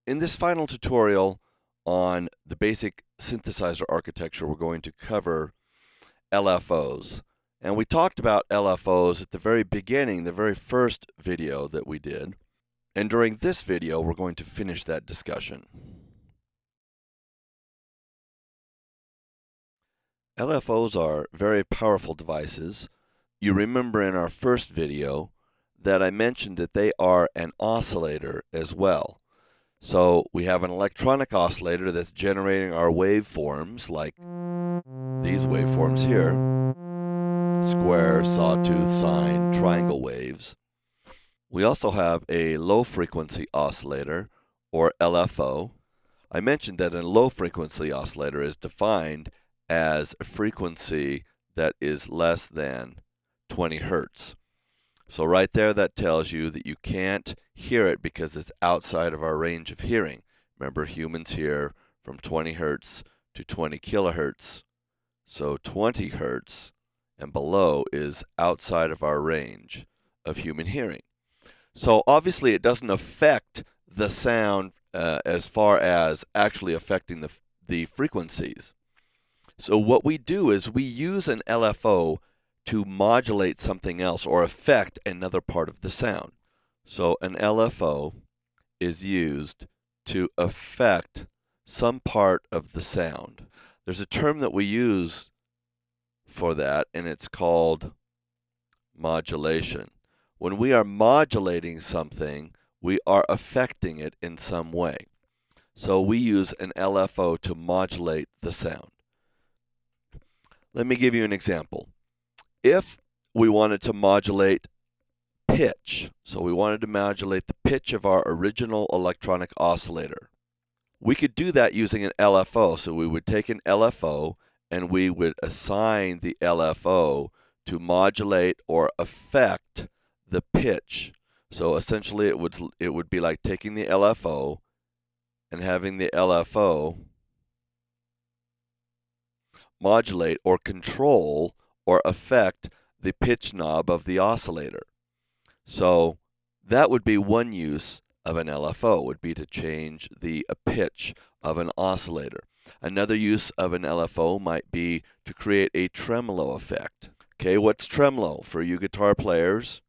In this final tutorial on the basic synthesizer architecture, we're going to cover LFOs. And we talked about LFOs at the very beginning, the very first video that we did. And during this video, we're going to finish that discussion. LFOs are very powerful devices. You remember in our first video that I mentioned that they are an oscillator as well. So we have an electronic oscillator that's generating our waveforms, like these waveforms here: square, sawtooth, sine, triangle waves. We also have a low frequency oscillator, or LFO. I mentioned that a low frequency oscillator is defined as a frequency that is less than 20 hertz. So right there, that tells you that you can't hear it because it's outside of our range of hearing. Remember, humans hear from 20 hertz to 20 kilohertz. So 20 hertz and below is outside of our range of human hearing. So obviously it doesn't affect the sound as far as actually affecting the frequencies. So what we do is we use an LFO to modulate something else or affect another part of the sound. So an LFO is used to affect some part of the sound. There's a term that we use for that, and it's called modulation. When we are modulating something, we are affecting it in some way. So we use an LFO to modulate the sound. Let me give you an example. If we wanted to modulate pitch, so we wanted to modulate the pitch of our original electronic oscillator, we could do that using an LFO. So we would take an LFO and we would assign the LFO to modulate or affect the pitch. So essentially it would be like taking the LFO and having the LFO modulate or control or affect the pitch knob of the oscillator. So that would be one use of an LFO, would be to change the pitch of an oscillator. Another use of an LFO might be to create a tremolo effect. Okay, what's tremolo for you guitar players?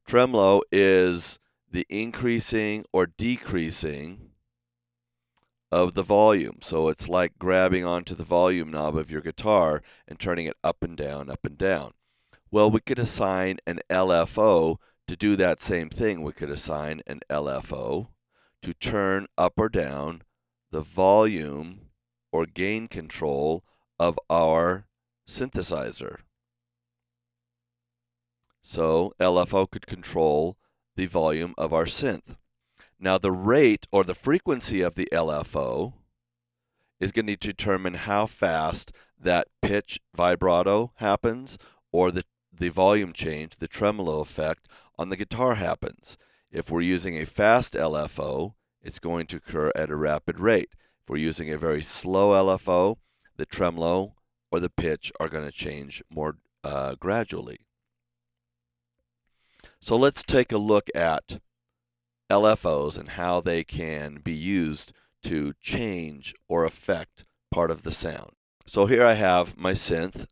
Tremolo is the increasing or decreasing of the volume. So it's like grabbing onto the volume knob of your guitar and turning it up and down, up and down. Well, we could assign an LFO to do that same thing. We could assign an LFO to turn up or down the volume or gain control of our synthesizer. So LFO could control the volume of our synth. Now the rate or the frequency of the LFO is going to determine how fast that pitch vibrato happens, or the volume change, the tremolo effect on the guitar happens. If we're using a fast LFO, it's going to occur at a rapid rate. If we're using a very slow LFO, the tremolo or the pitch are going to change more gradually. So let's take a look at LFOs and how they can be used to change or affect part of the sound. So here I have my synth.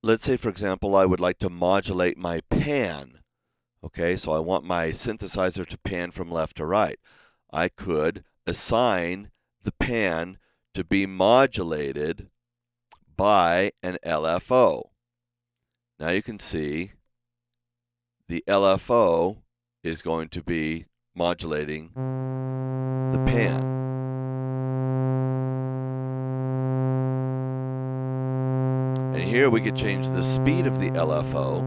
Let's say, for example, I would like to modulate my pan. Okay, so I want my synthesizer to pan from left to right. I could assign the pan to be modulated by an LFO. Now you can see the LFO is going to be modulating the pan. And here we could change the speed of the LFO.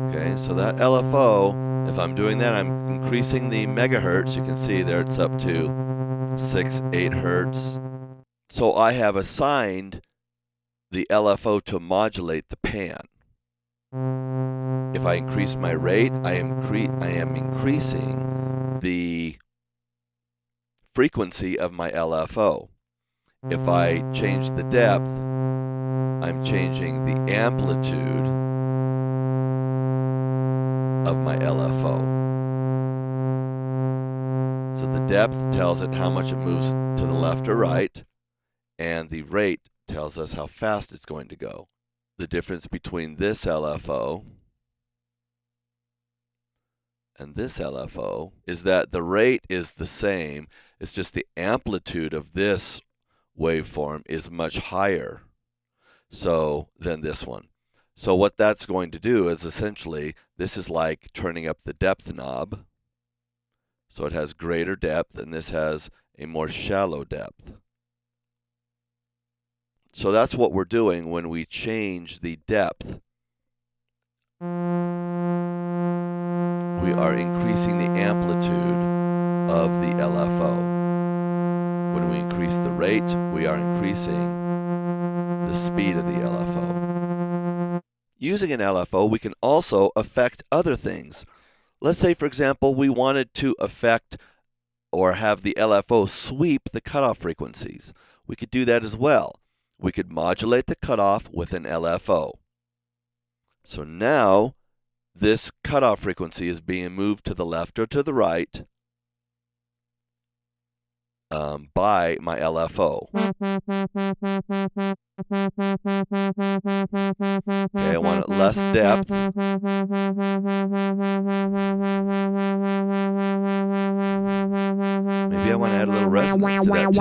Okay, so that LFO, if I'm doing that, I'm increasing the megahertz. You can see there it's up to 6, 8 hertz. So I have assigned the LFO to modulate the pan. If I increase my rate, I am increasing the frequency of my LFO. If I change the depth, I'm changing the amplitude of my LFO. So the depth tells it how much it moves to the left or right, and the rate tells us how fast it's going to go. The difference between this LFO and this LFO is that the rate is the same, it's just the amplitude of this waveform is much higher than this one. So what that's going to do is essentially, this is like turning up the depth knob. So it has greater depth, and this has a more shallow depth. So that's what we're doing when we change the depth. We are increasing the amplitude of the LFO. When we increase the rate, we are increasing the speed of the LFO. Using an LFO, we can also affect other things. Let's say, for example, we wanted to affect or have the LFO sweep the cutoff frequencies. We could do that as well. We could modulate the cutoff with an LFO. So now this cutoff frequency is being moved to the left or to the right by my LFO. Okay, I want it less depth. Maybe I want to add a little resonance to that too.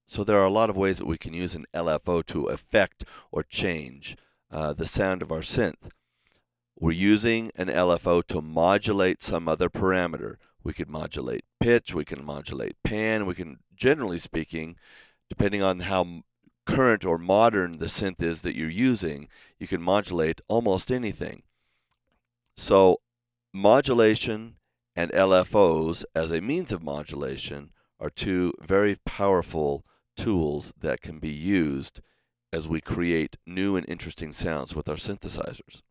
So there are a lot of ways that we can use an LFO to affect or change the sound of our synth. We're using an LFO to modulate some other parameter. We could modulate pitch, we can modulate pan, we can, generally speaking, depending on how current or modern the synth is that you're using, you can modulate almost anything. So modulation and LFOs as a means of modulation are two very powerful tools that can be used as we create new and interesting sounds with our synthesizers.